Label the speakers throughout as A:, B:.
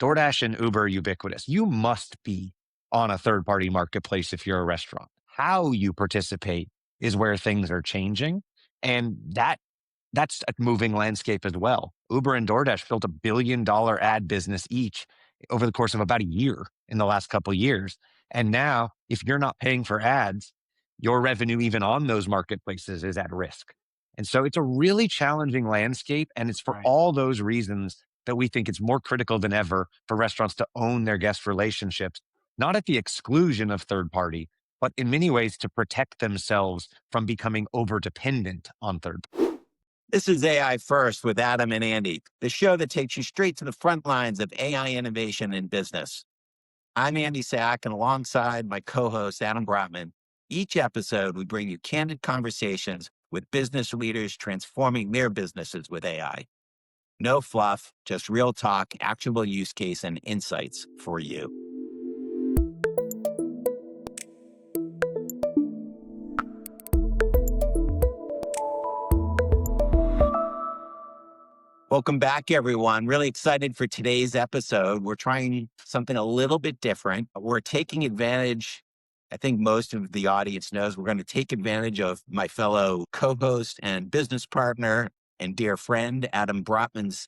A: DoorDash and Uber are ubiquitous. You must be on a third party marketplace if you're a restaurant. How you participate is where things are changing. And that's a moving landscape as well. Uber and DoorDash built $1 billion ad business each over the course of about a year in the last couple of years. And now, if you're not paying for ads, your revenue, even on those marketplaces, is at risk. And so it's a really challenging landscape. And it's for
B: Right.
A: all those reasons that we think it's more critical than ever for restaurants to own their guest relationships, not at the exclusion of third party, but in many ways to protect themselves from becoming over dependent on third party.
B: This is AI First with Adam and Andy, the show that takes you straight to the front lines of AI innovation in business. I'm Andy Sack, and alongside my co-host, Adam Brotman, each episode we bring you candid conversations with business leaders transforming their businesses with AI. No fluff, just real talk, actionable use case, and insights for you. Welcome back, everyone. Really excited for today's episode. We're trying something a little bit different. We're taking advantage, I think most of the audience knows, we're going to take advantage of my fellow co-host and business partner and dear friend, Adam Brotman's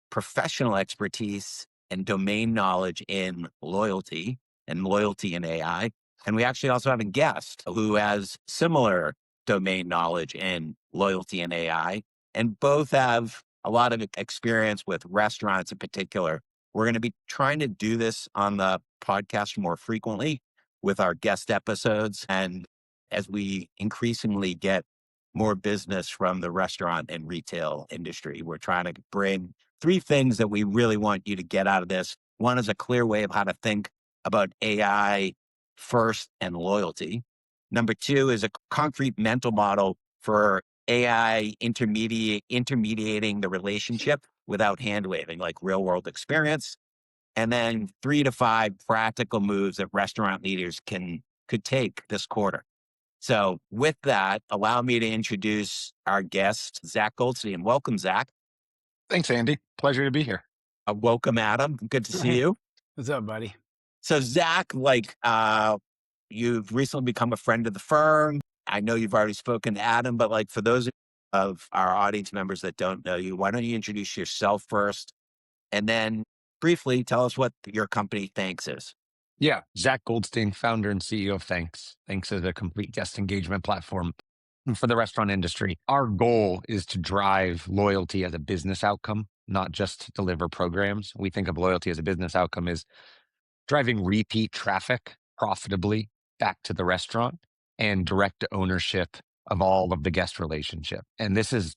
B: professional expertise and domain knowledge in loyalty in AI. And we actually also have a guest who has similar domain knowledge in loyalty and AI, and both have a lot of experience with restaurants in particular. We're going to be trying to do this on the podcast more frequently with our guest episodes. And as we increasingly get more business from the restaurant and retail industry, we're trying to bring three things that we really want you to get out of this. One is a clear way of how to think about AI first and loyalty. Number two is a concrete mental model for AI intermediating the relationship without hand waving, like real world experience. And then 3 to 5 practical moves that restaurant leaders could take this quarter. So with that, allow me to introduce our guest, Zach Goldstein. Welcome, Zach.
A: Thanks, Andy. Pleasure to be here.
B: Welcome, Adam. Good to see you.
C: What's up, buddy?
B: So Zach, you've recently become a friend of the firm. I know you've already spoken to Adam, but for those of our audience members that don't know you, why don't you introduce yourself first and then briefly tell us what your company Thanx is.
A: Yeah, Zach Goldstein, founder and CEO of Thanx. Thanx is a complete guest engagement platform for the restaurant industry. Our goal is to drive loyalty as a business outcome, not just to deliver programs. We think of loyalty as a business outcome as driving repeat traffic profitably back to the restaurant and direct ownership of all of the guest relationship. And this is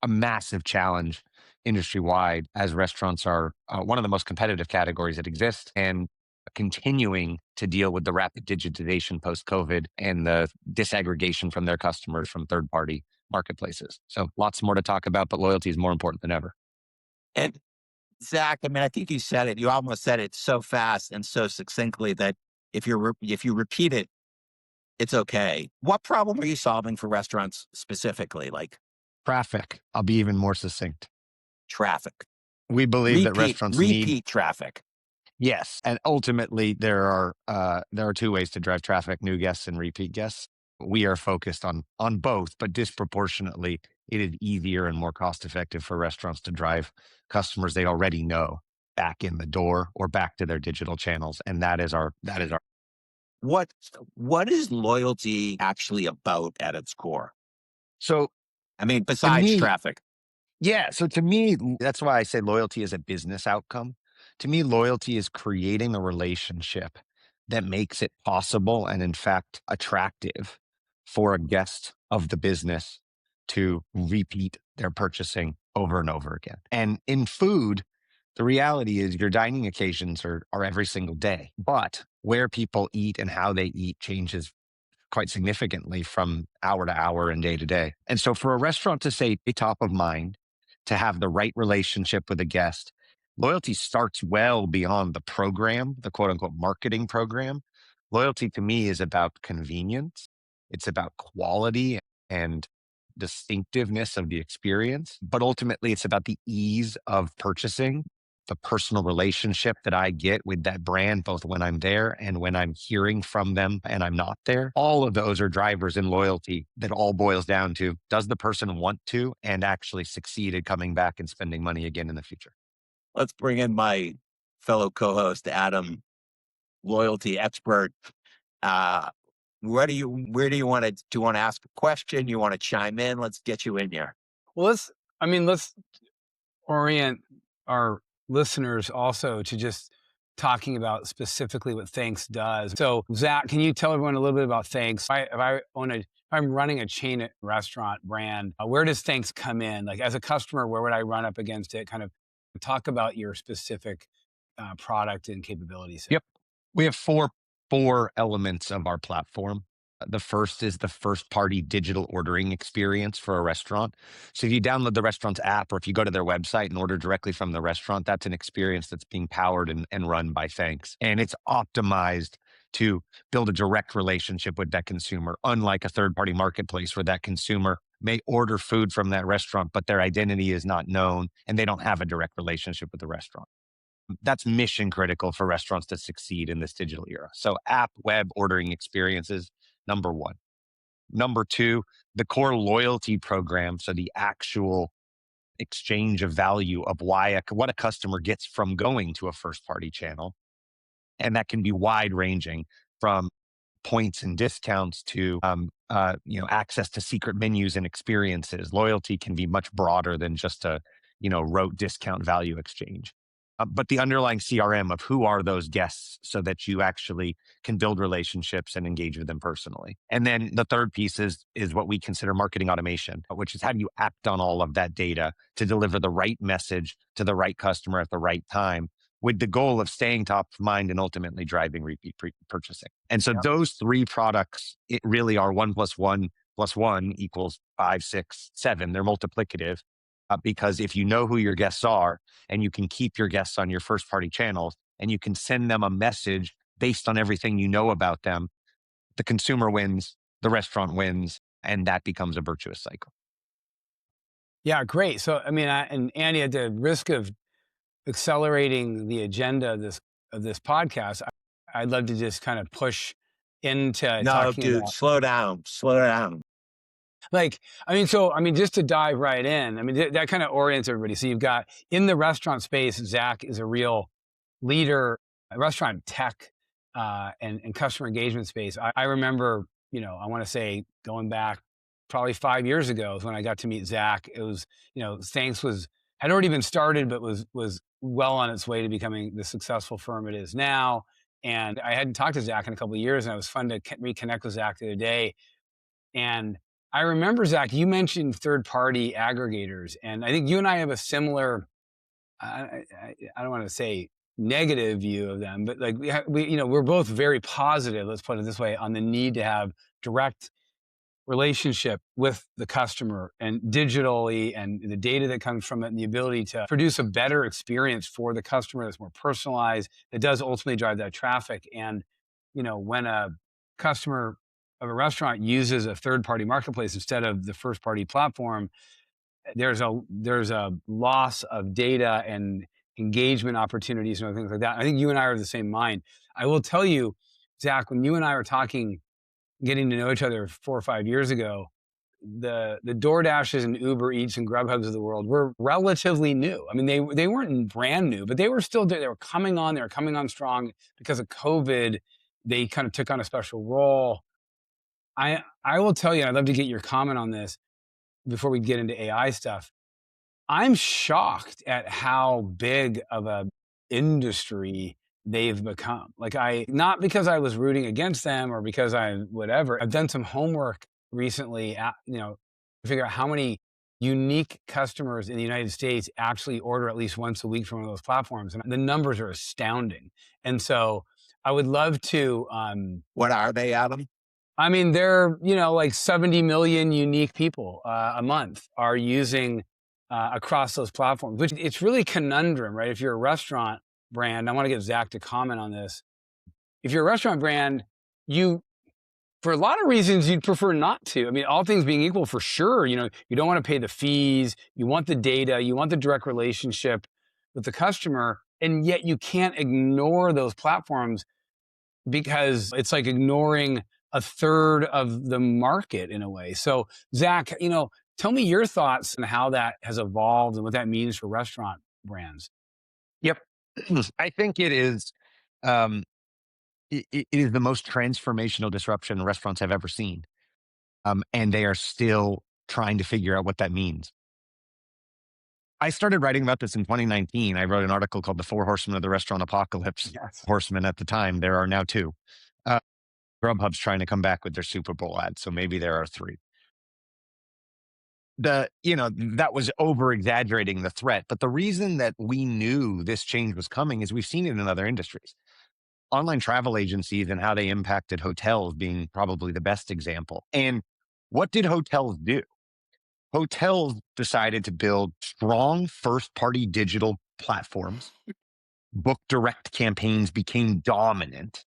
A: a massive challenge industry-wide as restaurants are one of the most competitive categories that exist and continuing to deal with the rapid digitization post-COVID and the disaggregation from their customers from third-party marketplaces. So lots more to talk about, but loyalty is more important than ever.
B: And Zach, I think you said it. You almost said it so fast and so succinctly that if you repeat it, it's okay. What problem are you solving for restaurants specifically?
A: Traffic. I'll be even more succinct.
B: Traffic.
A: We believe that restaurants need
B: repeat traffic.
A: Yes, and ultimately there are two ways to drive traffic: new guests and repeat guests. We are focused on both, but disproportionately, it is easier and more cost effective for restaurants to drive customers they already know back in the door or back to their digital channels, and that is our.
B: What is loyalty actually about at its core?
A: So,
B: besides traffic.
A: Yeah. So to me, that's why I say loyalty is a business outcome. To me, loyalty is creating a relationship that makes it possible and, in fact, attractive for a guest of the business to repeat their purchasing over and over again. And in food, the reality is your dining occasions are every single day, but where people eat and how they eat changes quite significantly from hour to hour and day to day. And so for a restaurant to say be top of mind, to have the right relationship with a guest, loyalty starts well beyond the program, the quote unquote marketing program. Loyalty to me is about convenience. It's about quality and distinctiveness of the experience, but ultimately it's about the ease of purchasing the personal relationship that I get with that brand, both when I'm there and when I'm hearing from them and I'm not there. All of those are drivers in loyalty that all boils down to, does the person want to and actually succeed at coming back and spending money again in the future?
B: Let's bring in my fellow co-host, Adam, loyalty expert. Uh, where do you want to, do you want to ask a question? You want to chime in? Let's get you in here.
C: Well, let's orient our listeners also to just talking about specifically what Thanx does. So, Zach, can you tell everyone a little bit about Thanx? If I'm running a chain restaurant brand, where does Thanx come in? Like as a customer, where would I run up against it? Kind of talk about your specific product and capabilities.
A: Yep. We have four elements of our platform. The first is the first party digital ordering experience for a restaurant. So if you download the restaurant's app or if you go to their website and order directly from the restaurant, that's an experience that's being powered and run by Thanx. And it's optimized to build a direct relationship with that consumer, unlike a third party marketplace where that consumer may order food from that restaurant, but their identity is not known and they don't have a direct relationship with the restaurant. That's mission critical for restaurants to succeed in this digital era. So app, web, ordering experiences, number one. Number two, the core loyalty program. So the actual exchange of value of what a customer gets from going to a first party channel. And that can be wide ranging from points and discounts to access to secret menus and experiences. Loyalty can be much broader than just a rote discount value exchange. But the underlying CRM of who are those guests so that you actually can build relationships and engage with them personally. And then the third piece is what we consider marketing automation, which is how do you act on all of that data to deliver the right message to the right customer at the right time with the goal of staying top of mind and ultimately driving repeat purchasing. And so those three products, it really are 1 + 1 + 1 equals 5, 6, 7. They're multiplicative because if you know who your guests are and you can keep your guests on your first party channels and you can send them a message based on everything you know about them, the consumer wins, the restaurant wins, and that becomes a virtuous cycle.
C: Yeah, great. So, and Andy, at the risk of accelerating the agenda of this podcast, I'd love to just kind of push into
B: No,
C: talking
B: dude,
C: about
B: slow down, slow down.
C: just to dive right in. That kind of orients everybody. So you've got in the restaurant space, Zach is a real leader, restaurant tech and customer engagement space. I remember, I want to say going back probably 5 years ago is when I got to meet Zach. It was, Thanx had already been started, but was well on its way to becoming the successful firm it is now. And I hadn't talked to Zach in a couple of years, and it was fun to reconnect with Zach the other day. And I remember, Zach, you mentioned third-party aggregators, and I think you and I have a similar, I don't want to say negative view of them, but like we're both very positive, let's put it this way, on the need to have direct relationship with the customer and digitally and the data that comes from it and the ability to produce a better experience for the customer that's more personalized, that does ultimately drive that traffic. And, when a customer of a restaurant uses a third party marketplace instead of the first party platform, there's a loss of data and engagement opportunities and other things like that. I think you and I are of the same mind. I will tell you, Zach, when you and I were talking, getting to know each other 4 or 5 years ago, the DoorDashes and Uber Eats and Grubhubs of the world were relatively new. They weren't brand new, but they were still there. They were coming on. They were coming on strong because of COVID. They kind of took on a special role. I will tell you, and I'd love to get your comment on this before we get into AI stuff. I'm shocked at how big of a industry they've become. Not because I was rooting against them or because I've done some homework recently, to figure out how many unique customers in the United States actually order at least once a week from one of those platforms. And the numbers are astounding. And so I would love to,
B: What are they, Adam?
C: they're, like 70 million unique people a month are using across those platforms, which it's really conundrum, right? If you're a restaurant brand, I want to get Zach to comment on this. If you're a restaurant brand, for a lot of reasons, you'd prefer not to. All things being equal, for sure, you don't want to pay the fees. You want the data. You want the direct relationship. with the customer. And yet you can't ignore those platforms because it's like ignoring a third of the market in a way. So, Zach, tell me your thoughts on how that has evolved and what that means for restaurant brands.
A: Yep. I think it is. Um, it is the most transformational disruption restaurants have ever seen, and they are still trying to figure out what that means. I started writing about this in 2019. I wrote an article called "The Four Horsemen of the Restaurant Apocalypse."
C: Yes.
A: Horsemen at the time, there are now two. Uh, Grubhub's trying to come back with their Super Bowl ad, so maybe there are three. That was over exaggerating the threat. But the reason that we knew this change was coming is we've seen it in other industries. Online travel agencies and how they impacted hotels being probably the best example. And what did hotels do? Hotels decided to build strong first party digital platforms. Book direct campaigns became dominant,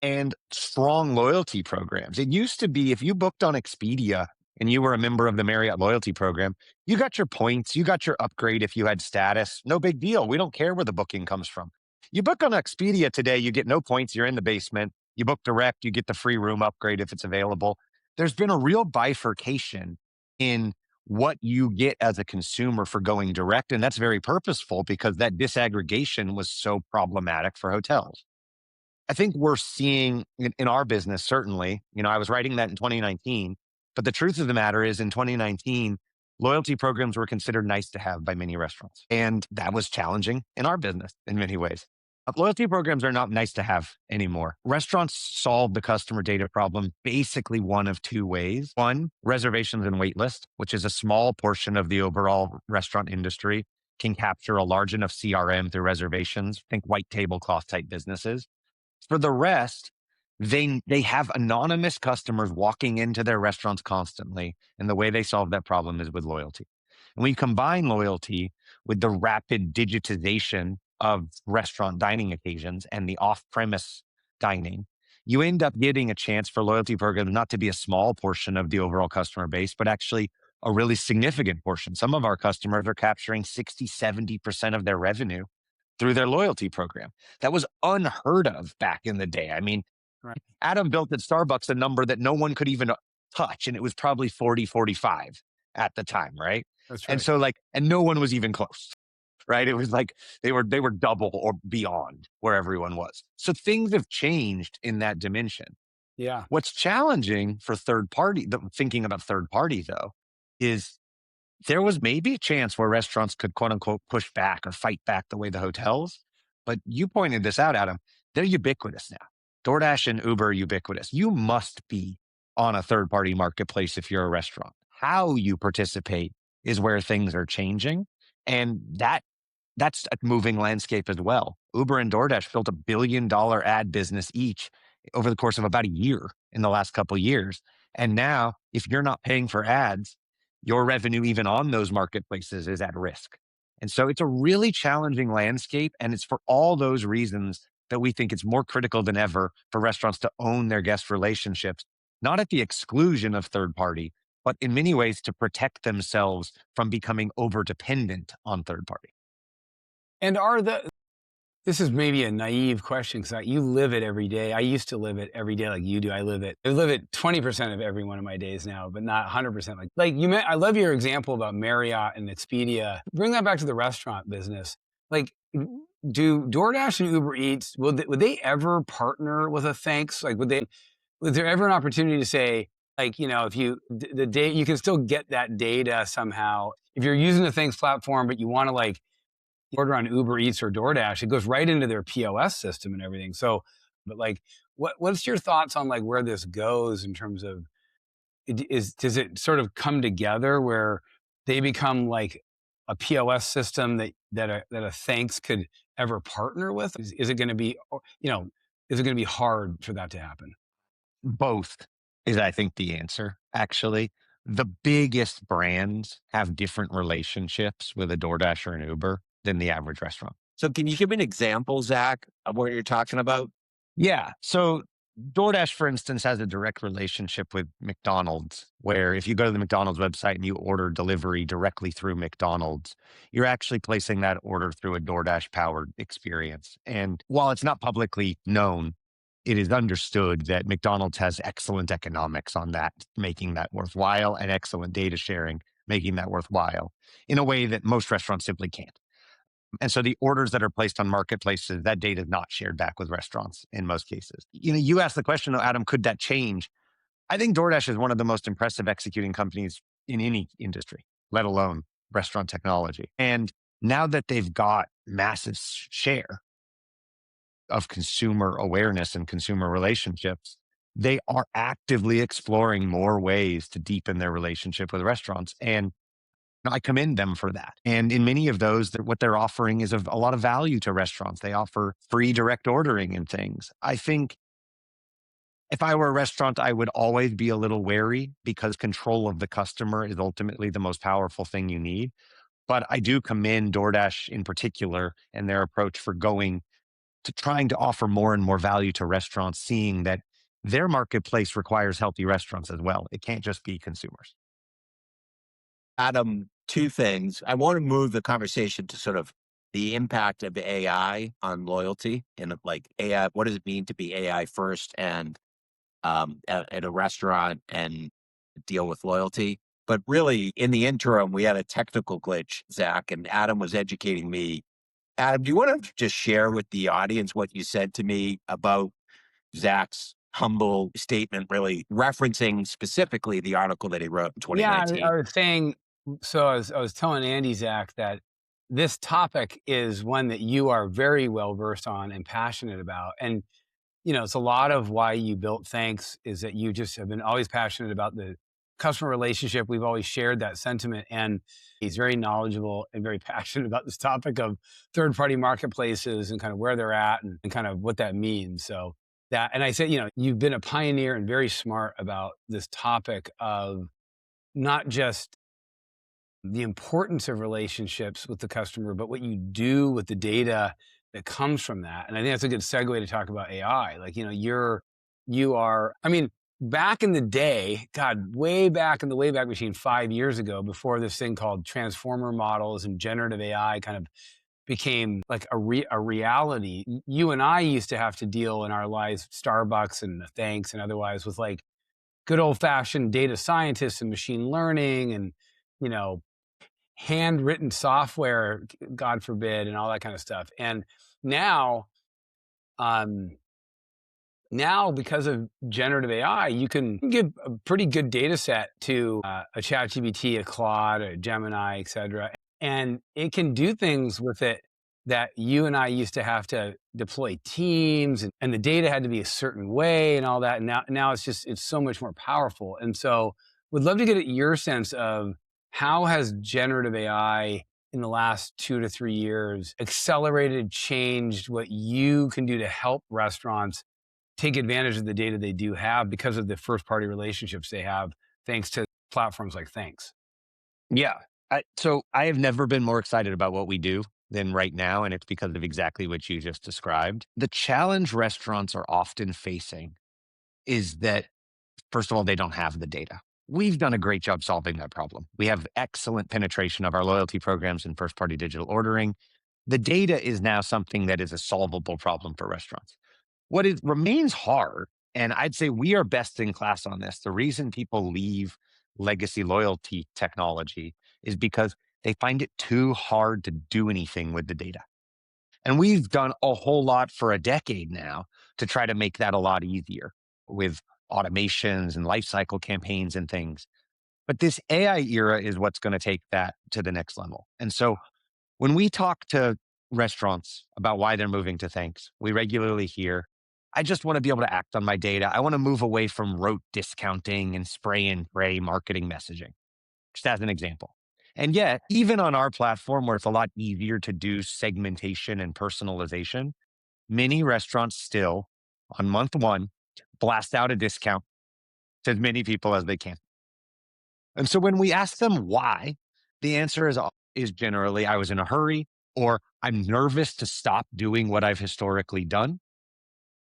A: and strong loyalty programs. It used to be if you booked on Expedia and you were a member of the Marriott loyalty program, you got your points, you got your upgrade if you had status. No big deal. We don't care where the booking comes from. You book on Expedia today, you get no points, you're in the basement. You book direct, you get the free room upgrade if it's available. There's been a real bifurcation in what you get as a consumer for going direct. And that's very purposeful because that disaggregation was so problematic for hotels. I think we're seeing in our business, certainly, I was writing that in 2019, but the truth of the matter is in 2019, loyalty programs were considered nice to have by many restaurants. And that was challenging in our business in many ways. Loyalty programs are not nice to have anymore. Restaurants solve the customer data problem basically one of two ways. One, reservations and wait list, which is a small portion of the overall restaurant industry, can capture a large enough CRM through reservations. Think white tablecloth type businesses. For the rest, they have anonymous customers walking into their restaurants constantly. And the way they solve that problem is with loyalty. And we combine loyalty with the rapid digitization of restaurant dining occasions and the off-premise dining. You end up getting a chance for loyalty programs not to be a small portion of the overall customer base, but actually a really significant portion. Some of our customers are capturing 60, 70% of their revenue through their loyalty program. That was unheard of back in the day. I mean,
C: Right.
A: Adam built at Starbucks a number that no one could even touch, and it was probably 40, 45 at the time, right?
C: That's
A: And
C: right.
A: so and no one was even close, right? It was like they were double or beyond where everyone was. So things have changed in that dimension.
C: Yeah.
A: What's challenging for thinking about third party though, is there was maybe a chance where restaurants could quote unquote push back or fight back the way the hotels. But you pointed this out, Adam. They're ubiquitous now. DoorDash and Uber are ubiquitous. You must be on a third party marketplace if you're a restaurant. How you participate is where things are changing. And that's a moving landscape as well. Uber and DoorDash built $1 billion ad business each over the course of about a year in the last couple of years. And now, if you're not paying for ads, your revenue, even on those marketplaces, is at risk. And so it's a really challenging landscape. And it's for all those reasons that we think it's more critical than ever for restaurants to own their guest relationships, not at the exclusion of third party, but in many ways to protect themselves from becoming over dependent on third party.
C: And this is maybe a naive question because you live it every day. I used to live it every day like you do. I live it 20% of every one of my days now, but not 100%. I love your example about Marriott and Expedia. Bring that back to the restaurant business. Do DoorDash and Uber Eats, would they ever partner with a Thanx? Was there ever an opportunity to say, if you can still get that data somehow. If you're using the Thanx platform, but you want to order on Uber Eats or DoorDash, it goes right into their POS system and everything. So, but what's your thoughts on where this goes in terms of does it sort of come together where they become like a POS system that a Thanx could ever partner with? Is it going to be, is it going to be hard for that to happen?
A: Both is, I think, the answer, actually. The biggest brands have different relationships with a DoorDash or an Uber than the average restaurant.
B: So can you give me an example, Zach, of what you're talking about?
A: Yeah. So DoorDash, for instance, has a direct relationship with McDonald's, where if you go to the McDonald's website and you order delivery directly through McDonald's, you're actually placing that order through a DoorDash powered experience. And while it's not publicly known, it is understood that McDonald's has excellent economics on that, making that worthwhile, and excellent data sharing, making that worthwhile in a way that most restaurants simply can't. And so the orders that are placed on marketplaces, that data is not shared back with restaurants in most cases. You asked the question, though, Adam, could that change? I think DoorDash is one of the most impressive executing companies in any industry, let alone restaurant technology. And now that they've got massive share of consumer awareness and consumer relationships, they are actively exploring more ways to deepen their relationship with restaurants. And I commend them for that. And in many of those, what they're offering is of a lot of value to restaurants. They offer free direct ordering and things. I think if I were a restaurant, I would always be a little wary because control of the customer is ultimately the most powerful thing you need. But I do commend DoorDash in particular and their approach for going to trying to offer more and more value to restaurants, seeing that their marketplace requires healthy restaurants as well. It can't just be consumers.
B: Adam, two things. I want to move the conversation to sort of the impact of AI on loyalty and like AI. What does it mean to be AI first and at a restaurant and deal with loyalty? But really, in the interim, we had a technical glitch, Zach, and Adam was educating me. Adam, do you want to just share with the audience what you said to me about Zach's humble statement, really referencing specifically the article that he wrote in
C: Yeah, I
B: 2019?
C: was saying, so I was telling Andy, Zach, that this topic is one that you are very well versed on and passionate about. And, it's a lot of why you built Thanx is that you just have been always passionate about the customer relationship. We've always shared that sentiment. And he's very knowledgeable and very passionate about this topic of third party marketplaces and kind of where they're at and kind of what that means. So that, and I said, you've been a pioneer and very smart about this topic of not just the importance of relationships with the customer, but what you do with the data that comes from that. And I think that's a good segue to talk about AI. Like, you are, I mean, back in the day, God, way back in the Wayback Machine 5 years ago, before this thing called transformer models and generative AI kind of became like a reality, you and I used to have to deal in our lives, Starbucks and Thanks and otherwise, with like good old fashioned data scientists and machine learning and, you know, handwritten software, God forbid, and all that kind of stuff. And now, um, now because of generative AI, you can give a pretty good data set to a ChatGPT, a Claude, a Gemini, et cetera. And it can do things with it that you and I used to have to deploy teams and the data had to be a certain way and all that. And now it's so much more powerful. And so would love to get at your sense of how has generative AI in the last 2 to 3 years accelerated, changed what you can do to help restaurants take advantage of the data they do have because of the first party relationships they have, thanks to platforms like Thanks.
A: Yeah. So I have never been more excited about what we do than right now. And it's because of exactly what you just described. The challenge restaurants are often facing is that, first of all, they don't have the data. We've done a great job solving that problem. We have excellent penetration of our loyalty programs and first party digital ordering. The data is now something that is a solvable problem for restaurants. What it remains hard, and I'd say we are best in class on this. The reason people leave legacy loyalty technology is because they find it too hard to do anything with the data. And we've done a whole lot for a decade now to try to make that a lot easier with automations and lifecycle campaigns and things. But this AI era is what's going to take that to the next level. And so when we talk to restaurants about why they're moving to Thanks, we regularly hear, I just want to be able to act on my data. I want to move away from rote discounting and spray and pray marketing messaging, just as an example. And yet, even on our platform where it's a lot easier to do segmentation and personalization, many restaurants still, on month one, blast out a discount to as many people as they can. And so when we ask them why, the answer is generally, I was in a hurry, or I'm nervous to stop doing what I've historically done.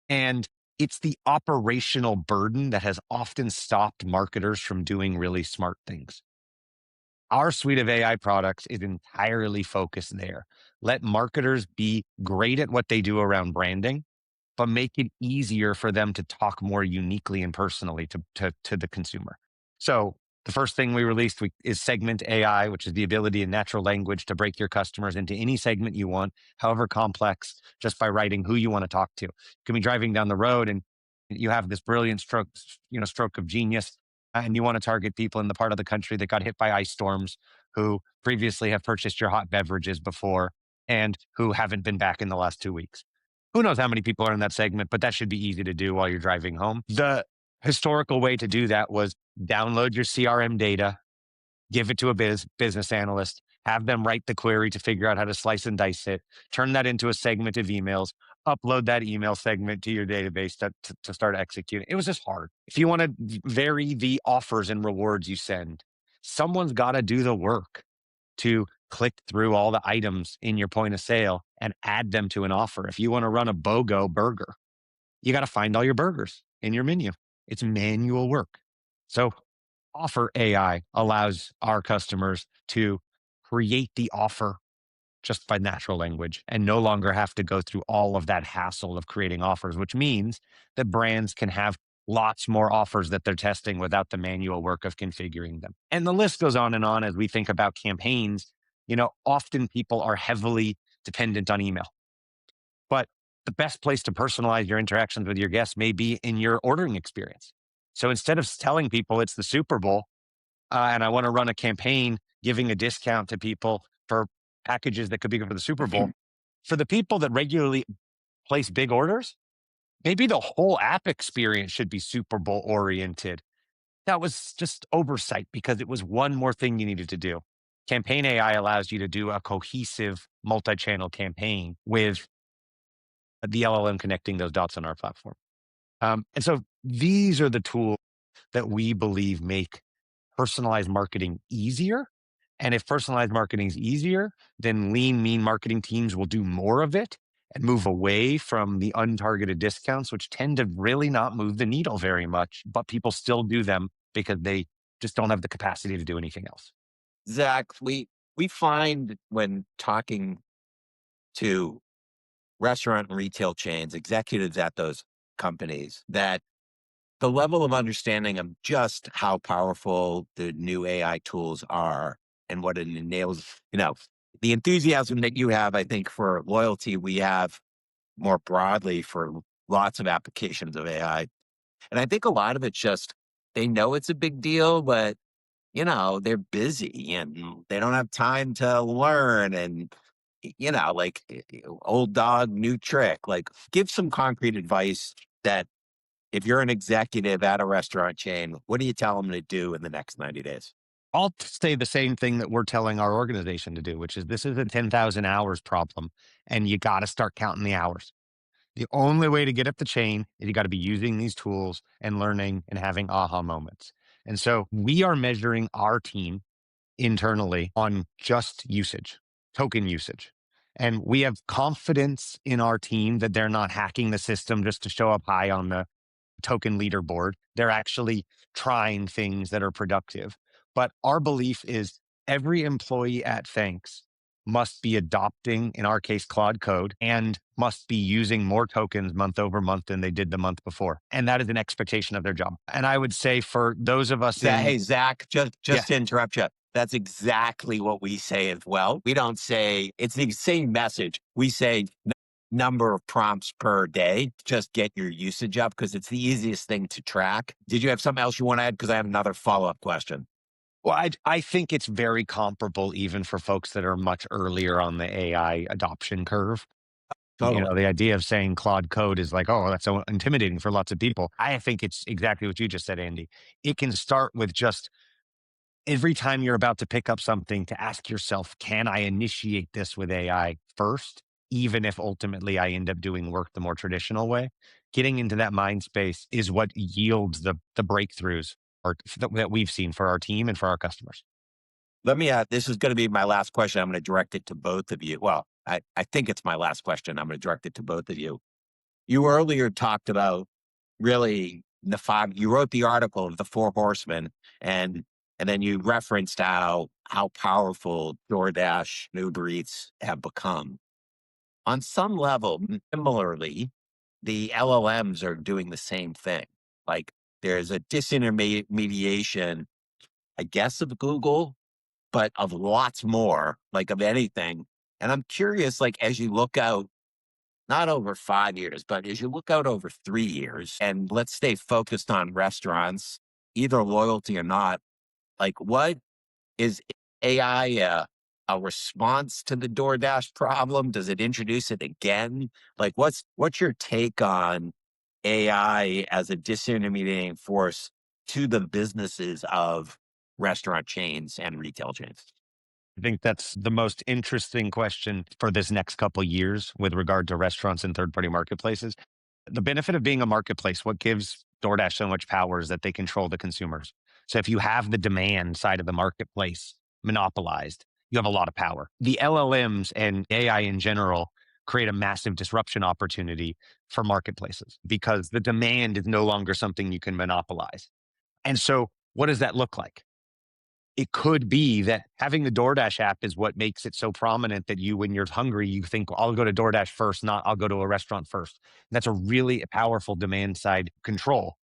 A: And It's the operational burden that has often stopped marketers from doing really smart things. Our suite of AI products is entirely focused there. Let marketers be great at what they do around branding, but make it easier for them to talk more uniquely and personally to the consumer. So the first thing we released is Segment AI, which is the ability in natural language to break your customers into any segment you want, however complex, just by writing who you want to talk to. You can be driving down the road and you have this brilliant stroke of genius, and you want to target people in the part of the country that got hit by ice storms, who previously have purchased your hot beverages before and who haven't been back in the last 2 weeks. Who knows how many people are in that segment, but that should be easy to do while you're driving home. The historical way to do that was download your CRM data, give it to a business analyst, have them write the query to figure out how to slice and dice it, turn that into a segment of emails, upload that email segment to your database to start executing. It was just hard. If you want to vary the offers and rewards you send, someone's got to do the work to click through all the items in your point of sale and add them to an offer. If you want to run a BOGO burger, you got to find all your burgers in your menu. It's manual work. So Offer AI allows our customers to create the offer just by natural language and no longer have to go through all of that hassle of creating offers, which means that brands can have lots more offers that they're testing without the manual work of configuring them. And the list goes on and on as we think about campaigns. Often people are heavily dependent on email, but the best place to personalize your interactions with your guests may be in your ordering experience. So instead of telling people it's the Super Bowl, and I want to run a campaign giving a discount to people for packages that could be good for the Super Bowl. For the people that regularly place big orders, maybe the whole app experience should be Super Bowl oriented. That was just oversight because it was one more thing you needed to do. Campaign AI allows you to do a cohesive multi-channel campaign with the LLM connecting those dots on our platform. And so these are the tools that we believe make personalized marketing easier. And if personalized marketing is easier, then lean, mean marketing teams will do more of it and move away from the untargeted discounts, which tend to really not move the needle very much, but people still do them because they just don't have the capacity to do anything else.
B: Zach, we find when talking to restaurant and retail chains, executives at those companies, that the level of understanding of just how powerful the new AI tools are and what it enables, the enthusiasm that you have, I think, for loyalty, we have more broadly for lots of applications of AI. And I think a lot of it's just they know it's a big deal, but they're busy and they don't have time to learn. And, old dog, new trick. Like, give some concrete advice that if you're an executive at a restaurant chain, what do you tell them to do in the next 90 days?
A: I'll say the same thing that we're telling our organization to do, which is this is a 10,000 hours problem, and you got to start counting the hours. The only way to get up the chain is you got to be using these tools and learning and having aha moments. And so we are measuring our team internally on just usage, token usage. And we have confidence in our team that they're not hacking the system just to show up high on the token leaderboard. They're actually trying things that are productive. But our belief is every employee at Thanx must be adopting, in our case, Claude Code, and must be using more tokens month over month than they did the month before. And that is an expectation of their job. And I would say for those of us
B: Hey, Zach, just
A: yeah,
B: to interrupt you, that's exactly what we say as well. We don't say it's the same message. We say number of prompts per day. Just get your usage up because it's the easiest thing to track. Did you have something else you want to add? Because I have another follow-up question.
A: well, I think it's very comparable even for folks that are much earlier on the AI adoption curve.
B: Totally.
A: The idea of saying Claude Code is like, oh, that's so intimidating for lots of people. I think it's exactly what you just said, Andy. It can start with just every time you're about to pick up something to ask yourself, can I initiate this with AI first, even if ultimately I end up doing work the more traditional way? Getting into that mind space is what yields the breakthroughs that we've seen for our team and for our customers.
B: Let me add, this is going to be my last question. I'm going to direct it to both of you. Well, I think it's my last question. I'm going to direct it to both of you. You earlier talked about really the five. You wrote the article of the four horsemen, and then you referenced how powerful DoorDash and Uber Eats have become. On some level, similarly, the LLMs are doing the same thing. Like there's a disintermediation, I guess, of Google, but of lots more, like of anything. And I'm curious, like as you look out, not over 5 years, but as you look out over 3 years, and let's stay focused on restaurants, either loyalty or not, like what is AI a response to the DoorDash problem? Does it introduce it again? Like what's your take on AI as a disintermediating force to the businesses of restaurant chains and retail chains?
A: I think that's the most interesting question for this next couple years with regard to restaurants and third party marketplaces. The benefit of being a marketplace, what gives DoorDash so much power is that they control the consumers. So if you have the demand side of the marketplace monopolized, you have a lot of power. The LLMs and AI in general create a massive disruption opportunity for marketplaces because the demand is no longer something you can monopolize. And so what does that look like? It could be that having the DoorDash app is what makes it so prominent that you, when you're hungry, you think, I'll go to DoorDash first, not I'll go to a restaurant first. That's a really powerful demand side control.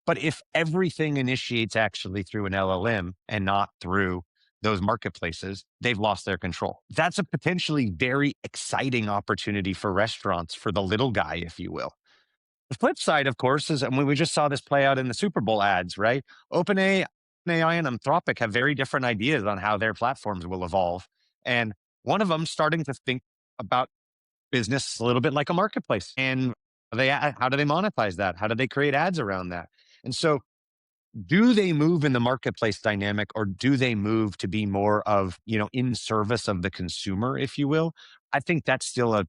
A: But if everything initiates actually through an LLM and not through those marketplaces, they've lost their control. That's a potentially very exciting opportunity for restaurants, for the little guy, if you will. The flip side, of course, is, and we just saw this play out in the Super Bowl ads, right? OpenAI and Anthropic have very different ideas on how their platforms will evolve. And one of them starting to think about business a little bit like a marketplace. And how do they monetize that? How do they create ads around that? And so do they move in the marketplace dynamic, or do they move to be more of, in service of the consumer, if you will? I think that's still a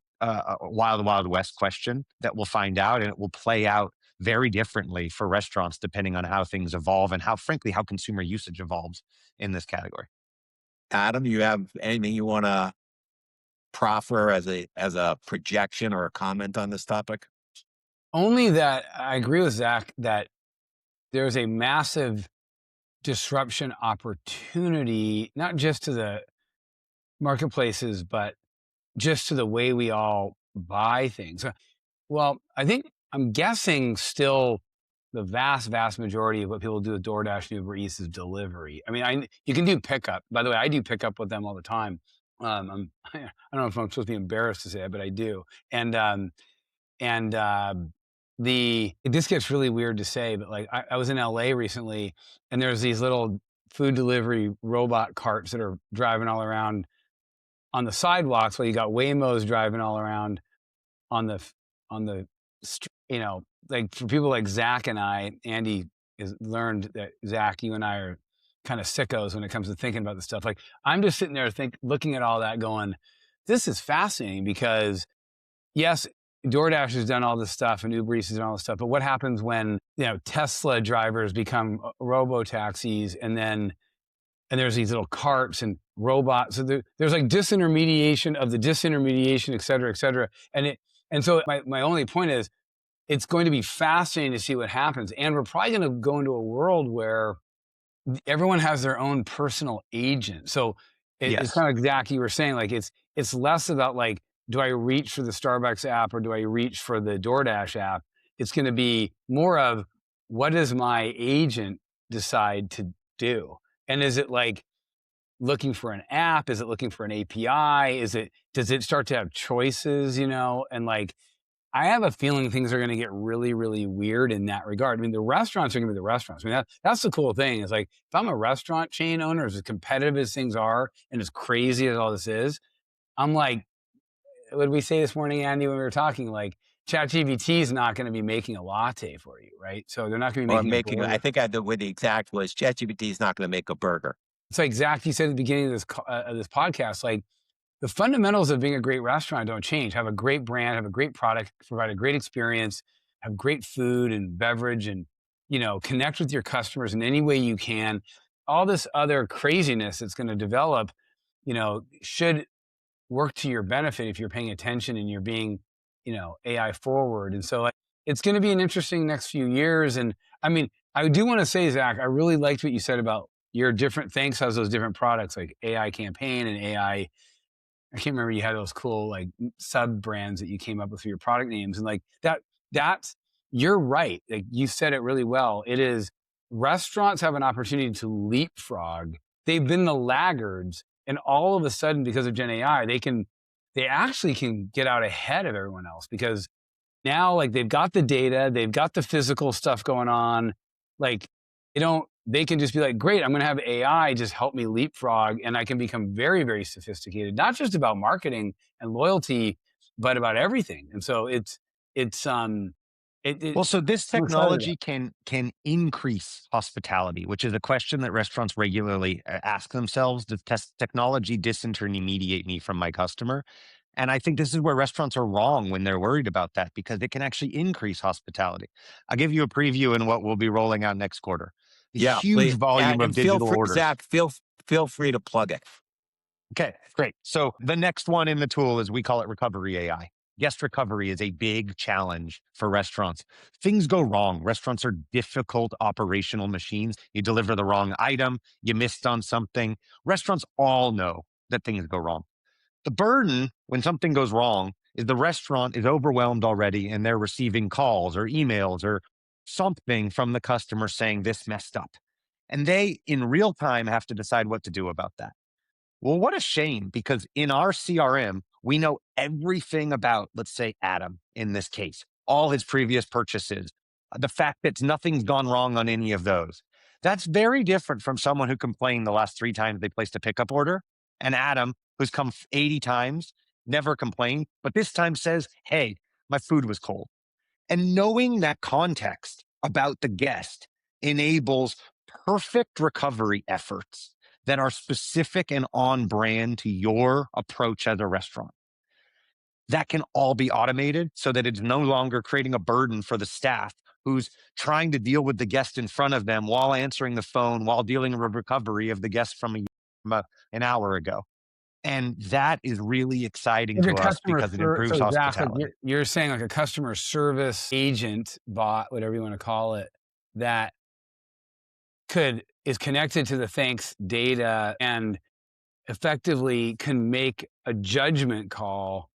A: wild, wild west question that we'll find out, and it will play out very differently for restaurants depending on how things evolve and how, frankly, how consumer usage evolves in this category.
B: Adam, you have anything you want to proffer as a projection or a comment on this topic?
C: Only that I agree with Zach that there's a massive disruption opportunity, not just to the marketplaces, but just to the way we all buy things. Well, I'm guessing still the vast, vast majority of what people do with DoorDash and Uber Eats is delivery. I mean, you can do pickup. By the way, I do pickup with them all the time. I don't know if I'm supposed to be embarrassed to say it, but I do. And this gets really weird to say, but like I was in LA recently, and there's these little food delivery robot carts that are driving all around on the sidewalks, while you got Waymos driving all around on the like for people like Zach and I. Andy has learned that, Zach, you and I are kind of sickos when it comes to thinking about this stuff. Like I'm just sitting there looking at all that going, this is fascinating because yes, DoorDash has done all this stuff and Uber Eats has done all this stuff, but what happens when, Tesla drivers become robo taxis, and there's these little carts and robots. So there's like disintermediation of the disintermediation, et cetera, et cetera. And so my only point is, it's going to be fascinating to see what happens. And we're probably going to go into a world where everyone has their own personal agent. So it's
A: Yes.
C: kind of like Zach, you were saying, like it's less about like, do I reach for the Starbucks app or do I reach for the DoorDash app? It's going to be more of, what does my agent decide to do? And is it like looking for an app? Is it looking for an API? Does it start to have choices, And like, I have a feeling things are going to get really, really weird in that regard. I mean, the restaurants are going to be the restaurants. I mean, that's the cool thing is like, if I'm a restaurant chain owner, as competitive as things are and as crazy as all this is, I'm like, what did we say this morning, Andy, when we were talking? Like, ChatGPT is not going to be making a latte for you, right? So they're not going to be
B: Or
C: making a
B: making, I
C: burger.
B: think the way the exact was, ChatGPT is not going to make a burger.
C: It's like Zach, you said at the beginning of this podcast, like the fundamentals of being a great restaurant don't change. Have a great brand, have a great product, provide a great experience, have great food and beverage, and connect with your customers in any way you can. All this other craziness that's going to develop, should work to your benefit if you're paying attention and you're being, AI forward. And so it's going to be an interesting next few years. And I mean, I do want to say, Zach, I really liked what you said about your different, Thanks has those different products like AI campaign and AI. I can't remember, you had those cool like sub brands that you came up with for your product names. And like that's, you're right. Like you said it really well. It is, restaurants have an opportunity to leapfrog. They've been the laggards. And all of a sudden, because of Gen AI, they actually can get out ahead of everyone else because now like they've got the data, they've got the physical stuff going on. Like they can just be like, great, I'm going to have AI just help me leapfrog and I can become very, very sophisticated, not just about marketing and loyalty, but about everything. And so it's,
A: Well, so this
C: I'm excited about
A: technology can increase hospitality, which is a question that restaurants regularly ask themselves. Does technology disintermediate me from my customer? And I think this is where restaurants are wrong when they're worried about that because it can actually increase hospitality. I'll give you a preview in what we'll be rolling out next quarter. The
B: Yeah,
A: huge
B: please.
A: volume of
B: And feel
A: digital
B: free,
A: orders.
B: Zach, feel free to plug it.
A: Okay, great. So the next one in the tool is we call it recovery AI. Guest recovery is a big challenge for restaurants. Things go wrong. Restaurants are difficult operational machines. You deliver the wrong item, you missed on something. Restaurants all know that things go wrong. The burden when something goes wrong is the restaurant is overwhelmed already and they're receiving calls or emails or something from the customer saying this messed up. And they in real time have to decide what to do about that. Well, what a shame because in our CRM, we know everything about, let's say, Adam in this case, all his previous purchases, the fact that nothing's gone wrong on any of those. That's very different from someone who complained the last 3 times they placed a pickup order. And Adam, who's come 80 times, never complained, but this time says, hey, my food was cold. And knowing that context about the guest enables perfect recovery efforts that are specific and on brand to your approach as a restaurant. That can all be automated so that it's no longer creating a burden for the staff who's trying to deal with the guest in front of them while answering the phone, while dealing with recovery of the guest from an hour ago. And that is really exciting
C: like a
A: to us
C: customer
A: because it improves
C: so Zach, like
A: hospitality.
C: you're saying like a customer service agent bot, whatever you want to call it, that is connected to the Thanks data and effectively can make a judgment call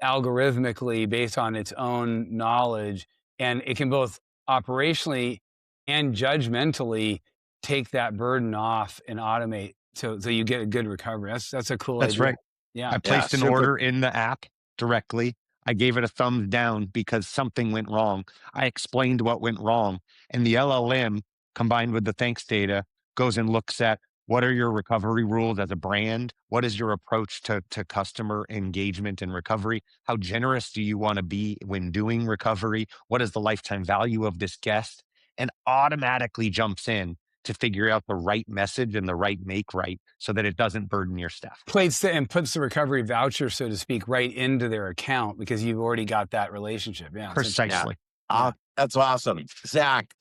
C: algorithmically based on its own knowledge. And it can both operationally and judgmentally take that burden off and automate so you get a good recovery. That's a cool
A: That's
C: idea.
A: right.
C: Yeah.
A: I
B: Yeah,
A: placed an
B: super.
A: order in the app directly. I gave it a thumbs down because something went wrong. I explained what went wrong. And the LLM combined with the thanks data goes and looks at what are your recovery rules as a brand? What is your approach to customer engagement and recovery? How generous do you want to be when doing recovery? What is the lifetime value of this guest? And automatically jumps in to figure out the right message and the right make right so that it doesn't burden your staff.
C: And puts the recovery voucher, so to speak, right into their account because you've already got that relationship. Yeah.
B: Yeah.
A: Precisely.
B: That's awesome. Zach,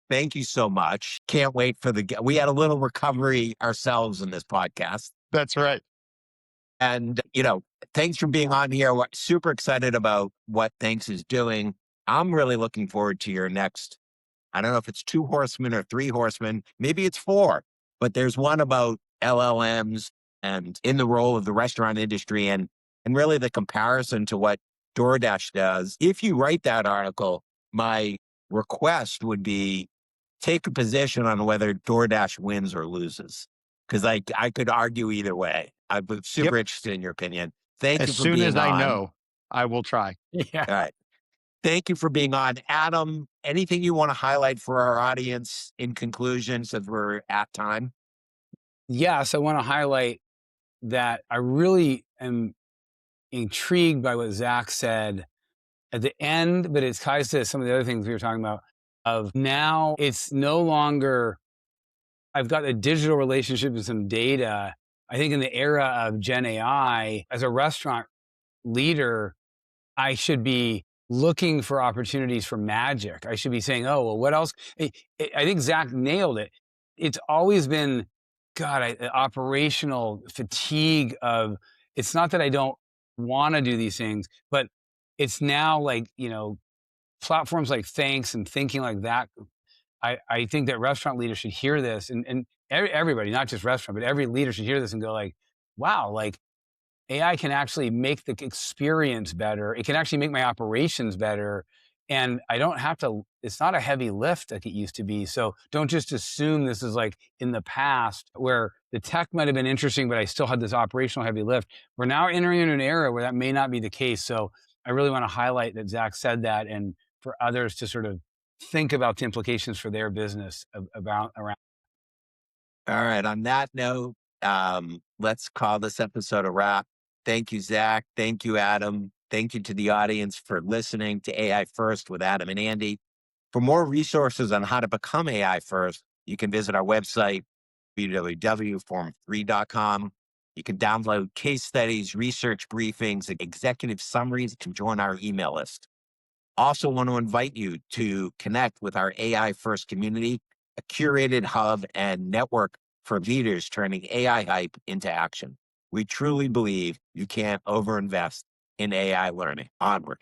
B: thank you so much. Can't wait for we had a little recovery ourselves in this podcast.
A: That's right.
B: And, thanks for being on here. We're super excited about what Thanks is doing. I'm really looking forward to your next, I don't know if it's 2 horsemen or 3 horsemen, maybe it's 4, but there's one about LLMs and in the role of the restaurant industry and really the comparison to what DoorDash does. If you write that article, my request would be take a position on whether DoorDash wins or loses. Because I could argue either way. I'm
A: Yep.
B: super interested in your opinion. Thank
A: As
B: you for
A: soon as
B: being
A: I
B: on.
A: know, I will try.
C: Yeah.
B: All right. Thank you for being on. Adam, anything you want to highlight for our audience in conclusion since we're at time?
C: Yes. I want to highlight that I really am intrigued by what Zach said at the end, but it ties to some of the other things we were talking about of now it's no longer, I've got a digital relationship with some data. I think in the era of Gen AI, as a restaurant leader, I should be looking for opportunities for magic. I should be saying, oh, well, what else? I think Zach nailed it. It's always been, God, operational fatigue of, it's not that I don't want to do these things, but it's now like, platforms like Thanx and thinking like that, I think that restaurant leaders should hear this, and everybody, not just restaurant, but every leader should hear this and go like, wow, like AI can actually make the experience better. It can actually make my operations better. And I don't have to, it's not a heavy lift like it used to be. So don't just assume this is like in the past where the tech might have been interesting, but I still had this operational heavy lift. We're now entering in an era where that may not be the case. So I really want to highlight that Zach said that, and for others to sort of think about the implications for their business about around.
B: All right. On that note, let's call this episode a wrap. Thank you, Zach. Thank you, Adam. Thank you to the audience for listening to AI First with Adam and Andy. For more resources on how to become AI First, you can visit our website, www.form3.com. You can download case studies, research briefings, executive summaries to join our email list. Also want to invite you to connect with our AI First community, a curated hub and network for leaders turning AI hype into action. We truly believe you can't overinvest in AI learning. Onward.